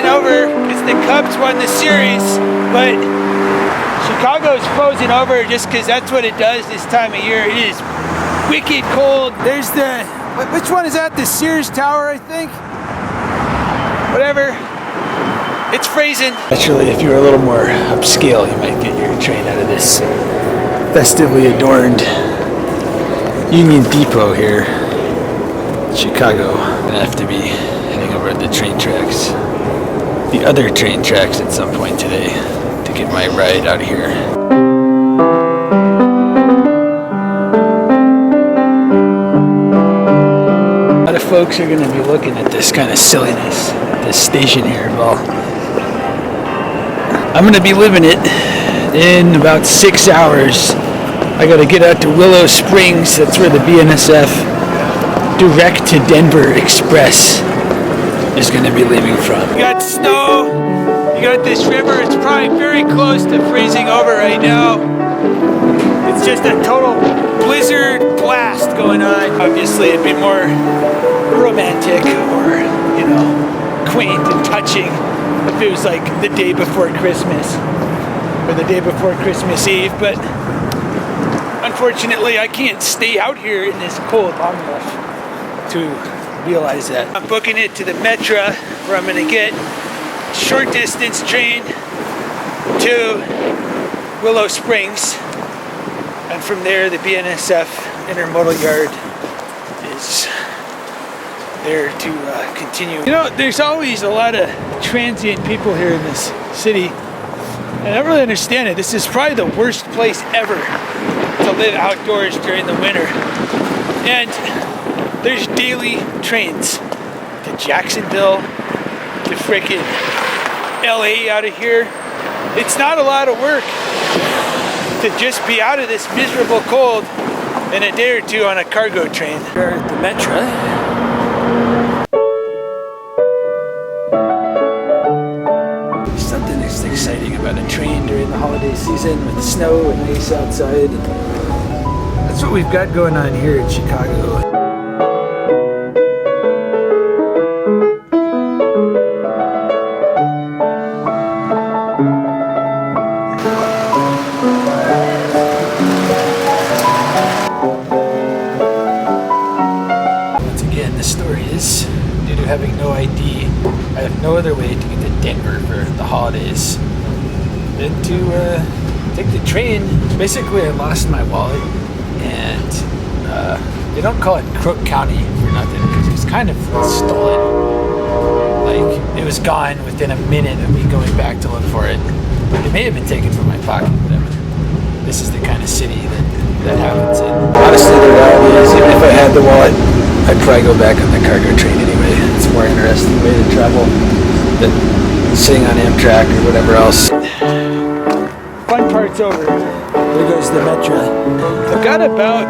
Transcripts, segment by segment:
Over because the Cubs won the series, but Chicago's frozen over just because that's what it does this time of year. It is wicked cold. There's the, which one is that? The Sears Tower, I think? Whatever. It's freezing. Naturally, if you're a little more upscale, you might get your train out of this festively adorned Union Depot here in Chicago. I'm gonna have to be heading over to the train tracks. The other train tracks at some point today to get my ride out of here. A lot of folks are going to be looking at this kind of silliness at this station here. Well, I'm going to be living it in about 6 hours. I got to get out to Willow Springs. That's where the BNSF Direct to Denver Express is going to be leaving from. You got snow, you got this river, it's probably very close to freezing over right now. It's just a total blizzard blast going on. Obviously it'd be more romantic or, you know, quaint and touching if it was like the day before Christmas or the day before Christmas Eve, but unfortunately I can't stay out here in this cold long enough to realize that. I'm booking it to the Metro where I'm going to get a short distance train to Willow Springs, and from there the BNSF Intermodal Yard is there to continue. You know, there's always a lot of transient people here in this city, and I don't really understand it. This is probably the worst place ever to live outdoors during the winter, and there's daily trains to Jacksonville, to frickin' LA out of here. It's not a lot of work to just be out of this miserable cold in a day or two on a cargo train. We're at the Metro. There's something that's exciting about a train during the holiday season with snow and ice outside. That's what we've got going on here in Chicago. Having no ID, I have no other way to get to Denver for the holidays than to take the train. Basically, I lost my wallet, and they don't call it Crook County for nothing because it was kind of stolen. Like, it was gone within a minute of me going back to look for it. It may have been taken from my pocket, whatever. This is the kind of city that happens in. Honestly, the reality is, even if I had the wallet, I'd probably go back on the cargo train anyway. It's a more interesting way to travel than sitting on Amtrak or whatever else. Fun part's over. There goes the Metro. I've got about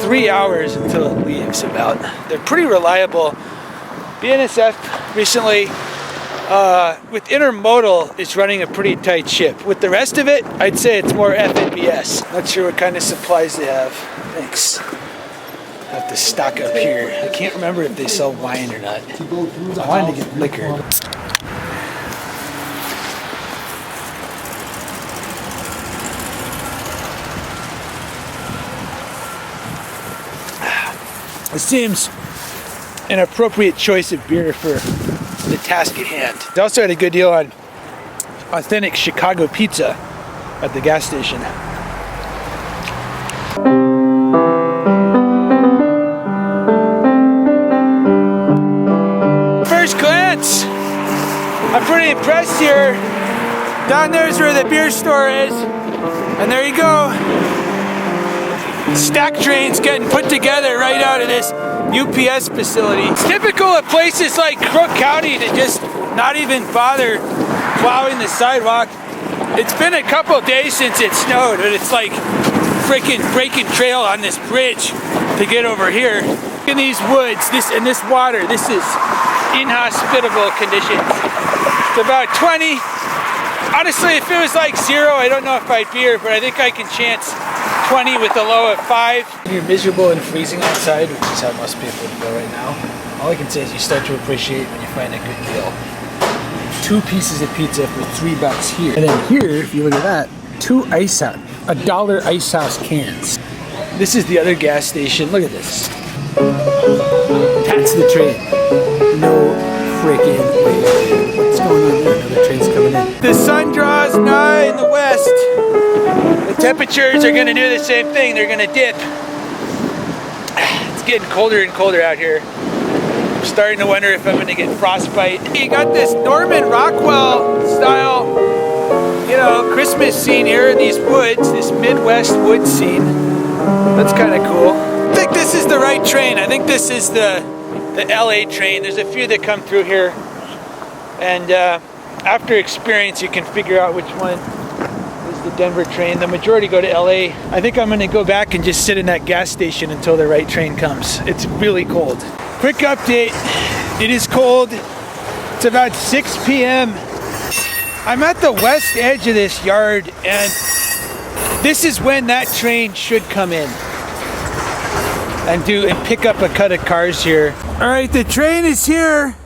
3 hours until it leaves about. They're pretty reliable. BNSF recently, with Intermodal, is running a pretty tight ship. With the rest of it, I'd say it's more FNBS. Not sure what kind of supplies they have. Thanks. I have to stock up here. I can't remember if they sell wine or not. I wanted to get liquor. It seems an appropriate choice of beer for the task at hand. They also had a good deal on authentic Chicago pizza at the gas station. First glance, I'm pretty impressed here. Down there's where the beer store is, and there you go. Stack trains getting put together right out of this UPS facility. It's typical of places like Crook County to just not even bother plowing the sidewalk. It's been a couple days since it snowed, but it's like freaking breaking trail on this bridge to get over here. In these woods, this water, this is inhospitable conditions. It's about 20. Honestly, if it was like 0, I don't know if I'd be here, but I think I can chance 20 with a low of 5. You're miserable and freezing outside, which is how most people feel right now. All I can say is you start to appreciate when you find a good deal. 2 pieces of pizza for $3 here. And then here, if you look at that, 2 Ice House, $1 Ice House cans. This is the other gas station. Look at this. That's the train. No freaking way. What's going on there? Another train's coming in. The sun draws nigh in the west. The temperatures are going to do the same thing. They're going to dip. It's getting colder and colder out here. I'm starting to wonder if I'm going to get frostbite. You got this Norman Rockwell style, you know, Christmas scene here in these woods, this Midwest woods scene. That's kind of cool. I think this is the right train. I think this is the LA train. There's a few that come through here. And after experience, you can figure out which one is the Denver train. The majority go to LA. I think I'm gonna go back and just sit in that gas station until the right train comes. It's really cold. Quick update. It is cold. It's about 6 p.m. I'm at the west edge of this yard, and this is when that train should come in and pick up a cut of cars here. All right, the train is here.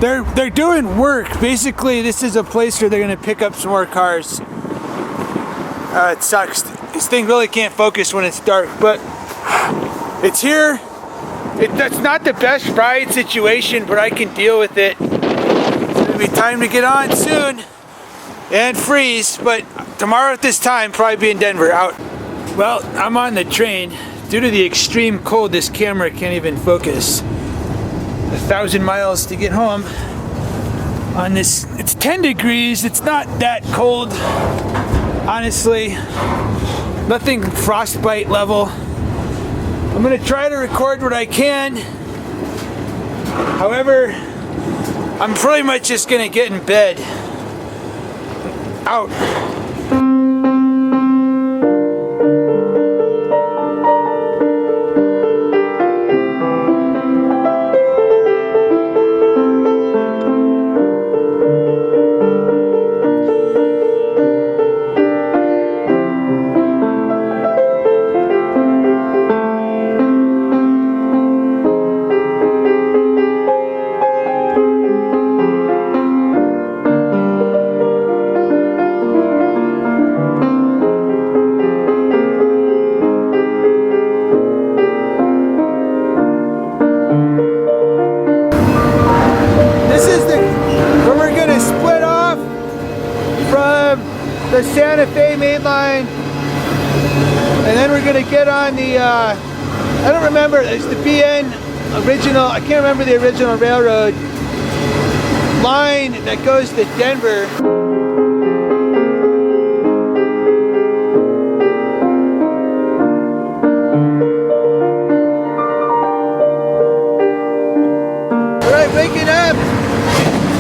They're doing work. Basically, this is a place where they're gonna pick up some more cars. It sucks. This thing really can't focus when it's dark, but it's here. That's not the best ride situation, but I can deal with it. It's gonna be time to get on soon and freeze, but tomorrow at this time, probably be in Denver out. Well, I'm on the train. Due to the extreme cold, this camera can't even focus. 1,000 miles to get home on this. It's 10 degrees. It's not that cold, honestly. Nothing frostbite level. I'm gonna try to record what I can. However, I'm pretty much just gonna get in bed. Out. The Santa Fe main line, and then we're gonna get on the I don't remember, it's the BN original, I can't remember the original railroad line that goes to Denver. Alright, waking up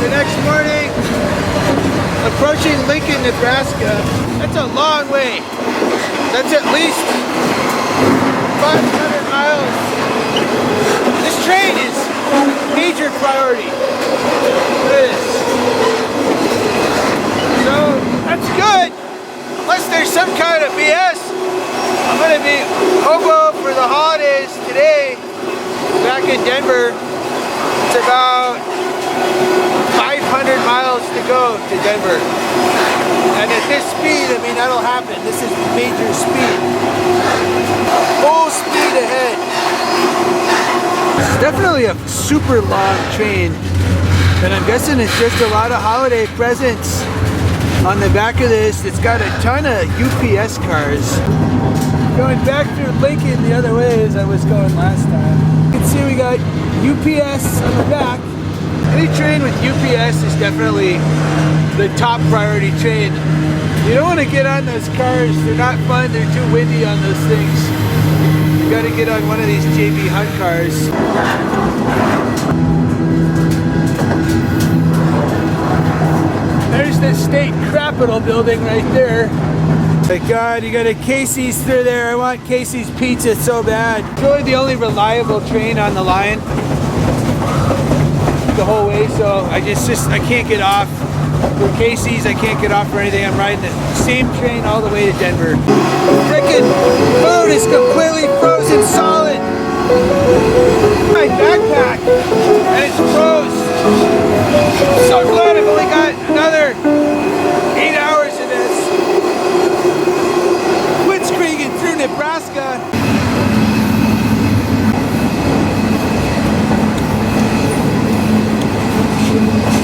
the next morning. Approaching Lincoln, Nebraska. That's a long way. That's at least 500 miles. This train is a major priority. Look at this. So, that's good. Unless there's some kind of BS. I'm going to be Hobo for the holidays today. Back in Denver. It's about 500 miles to go to Denver. And at this speed, I mean, that'll happen. This is major speed. Full speed ahead. It's definitely a super long train. And I'm guessing it's just a lot of holiday presents on the back of this. It's got a ton of UPS cars. Going back through Lincoln the other way as I was going last time. You can see we got UPS on the back. Any train with UPS is definitely the top priority train. You don't want to get on those cars. They're not fun. They're too windy on those things. You got to get on one of these JB Hunt cars. There's the state capitol building right there. Thank God, you got a Casey's through there. I want Casey's pizza so bad. It's really the only reliable train on the line the whole way, so I can't get off for Casey's. I can't get off for anything. I'm riding the same train all the way to Denver. Frickin' food is completely frozen solid. My backpack, and it's froze. So glad I've only got another 8 hours of this. Blitzkrieging through Nebraska.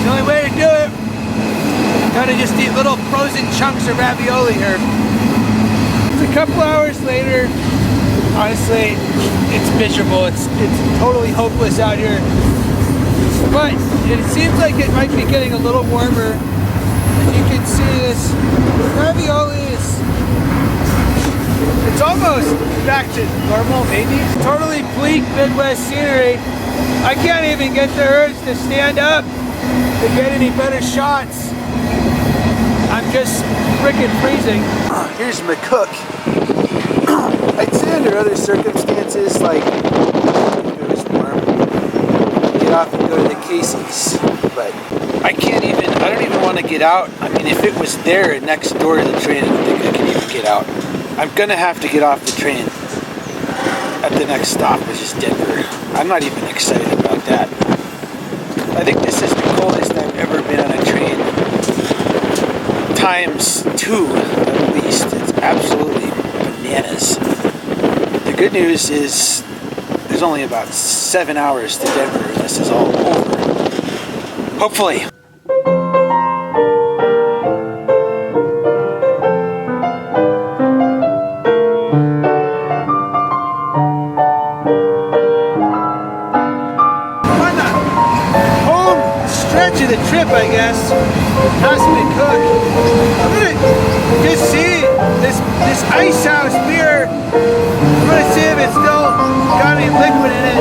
The only way to do it, gotta just eat little frozen chunks of ravioli here. It's a couple hours later. Honestly, it's miserable. It's totally hopeless out here. But it seems like it might be getting a little warmer. As you can see, this ravioli it's almost back to normal, maybe. Totally bleak Midwest scenery. I can't even get the urge to stand up to get any better shots. I'm just freaking freezing. Here's my cook. I'd say under other circumstances, like if it was warm, get off and go to the Casey's. But I don't even want to get out. I mean, if it was there next door to the train, I don't think I can even get out. I'm gonna have to get off the train at the next stop, which is Denver. I'm not even excited about that. I think this is the coldest I've ever been on a train. Times 2 at least. It's absolutely bananas. The good news is there's only about 7 hours to Denver and this is all over. Hopefully. The trip, I guess, past my cook. I'm gonna just see this ice house beer. I'm gonna see if it's still got any liquid in it.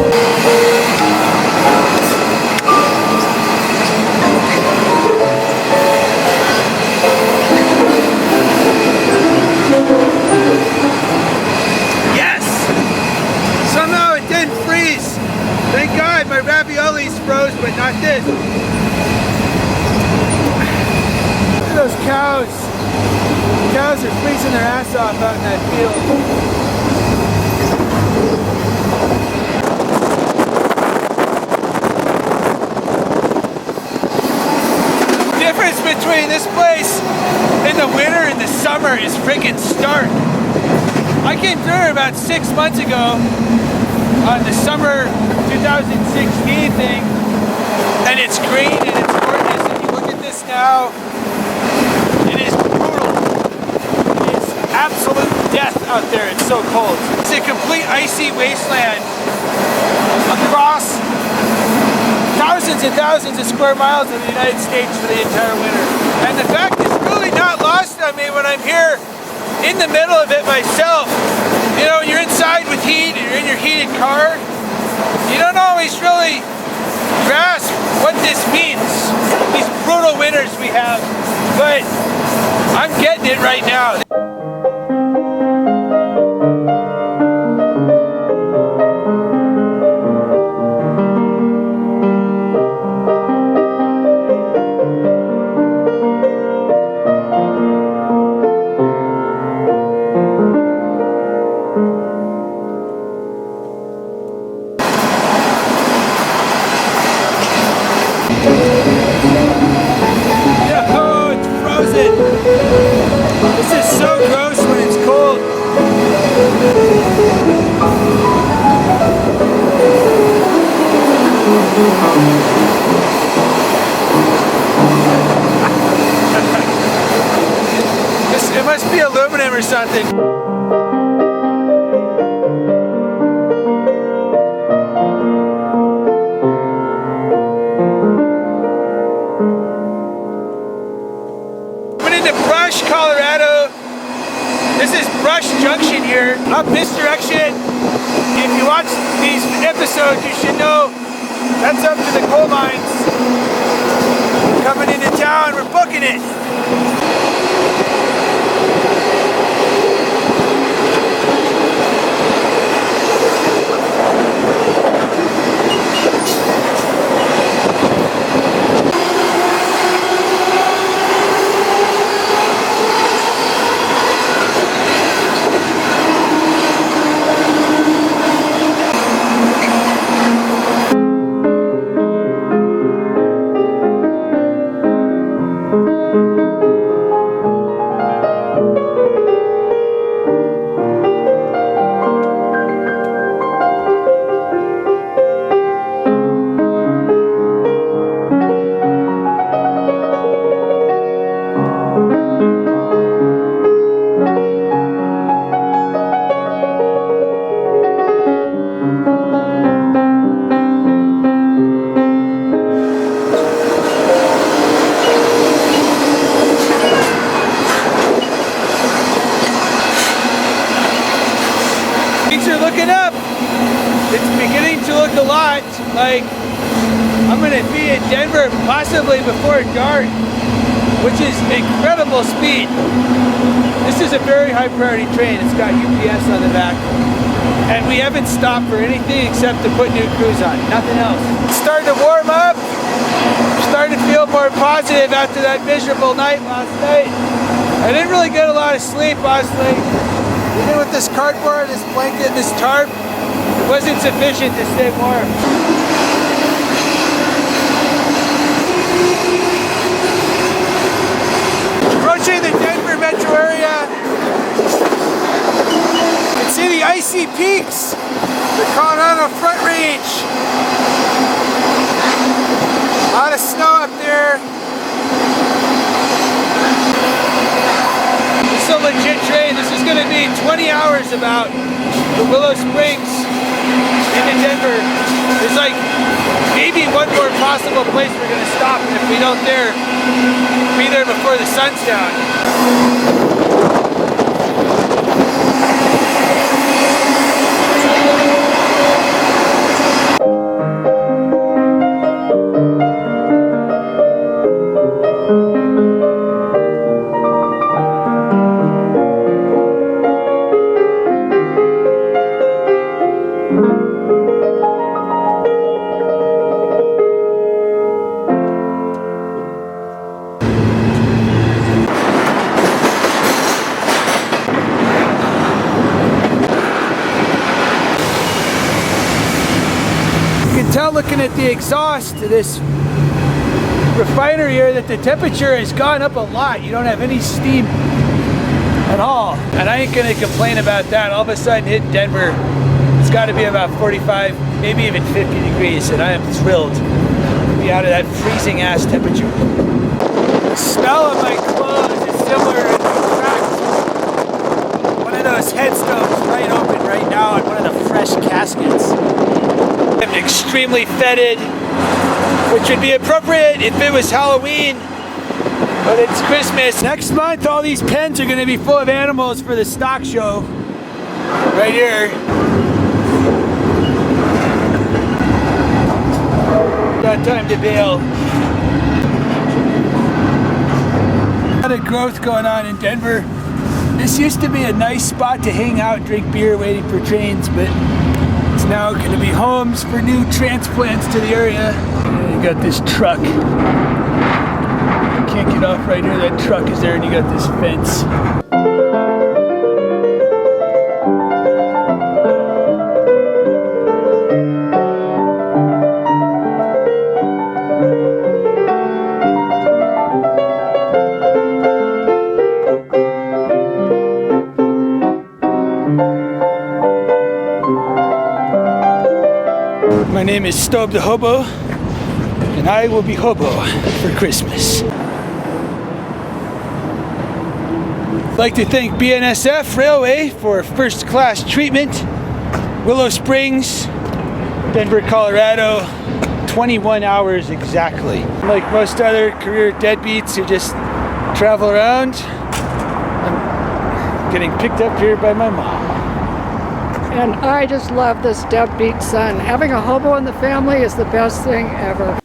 Yes! Somehow it didn't freeze. Thank God my raviolis froze, but not this. Those cows. Cows are freezing their ass off out in that field. The difference between this place in the winter and the summer is freaking stark. I came through here about 6 months ago on the summer 2016 thing, and it's green and it's gorgeous, and you look at this now. It is brutal. It's absolute death out there. It's so cold. It's a complete icy wasteland across thousands and thousands of square miles of the United States for the entire winter. And the fact is really not lost on me when I'm here in the middle of it myself. You know, you're inside with heat, you're in your heated car. You don't always really grasp what this means, these brutal winters we have, but I'm getting it right now. This is so gross when it's cold. It must be aluminum or something. Colorado. This is Brush Junction here, up this direction. If you watch these episodes, you should know that's up to the coal mines. Coming into town, we're booking it. Looking up, it's beginning to look a lot like I'm going to be in Denver possibly before dark, which is incredible speed. This is a very high priority train. It's got UPS on the back, and we haven't stopped for anything except to put new crews on, nothing else. It's starting to warm up. I'm starting to feel more positive after that miserable night last night. I didn't really get a lot of sleep last night. Even with this cardboard, this blanket, this tarp, it wasn't sufficient to stay warm. Approaching the Denver metro area, you can see the icy peaks, the Colorado Front Range. A lot of snow up there. It's a legit train. This is going to be 20 hours about the Willow Springs into Denver. There's like maybe one more possible place we're going to stop, and if we don't be there before the sun's down. Looking at the exhaust to this refinery here that the temperature has gone up a lot. You don't have any steam at all. And I ain't gonna complain about that. All of a sudden hit Denver, it's gotta be about 45, maybe even 50 degrees, and I am thrilled to be out of that freezing ass temperature. The smell of my clothes is similar to one of those headstones right open right now on one of the fresh caskets. I'm extremely fetid, which would be appropriate if it was Halloween, but it's Christmas. Next month, all these pens are going to be full of animals for the stock show. Right here. Got time to bail. A lot of growth going on in Denver. This used to be a nice spot to hang out, drink beer, waiting for trains, but it's now going to be homes for new transplants to the area. And you got this truck. You can't get off right here. That truck is there, and you got this fence. My name is Stobe the Hobo, and I will be Hobo for Christmas. I'd like to thank BNSF Railway for first class treatment. Willow Springs, Denver, Colorado, 21 hours exactly. Like most other career deadbeats who just travel around, I'm getting picked up here by my mom. And I just love this deadbeat son. Having a hobo in the family is the best thing ever.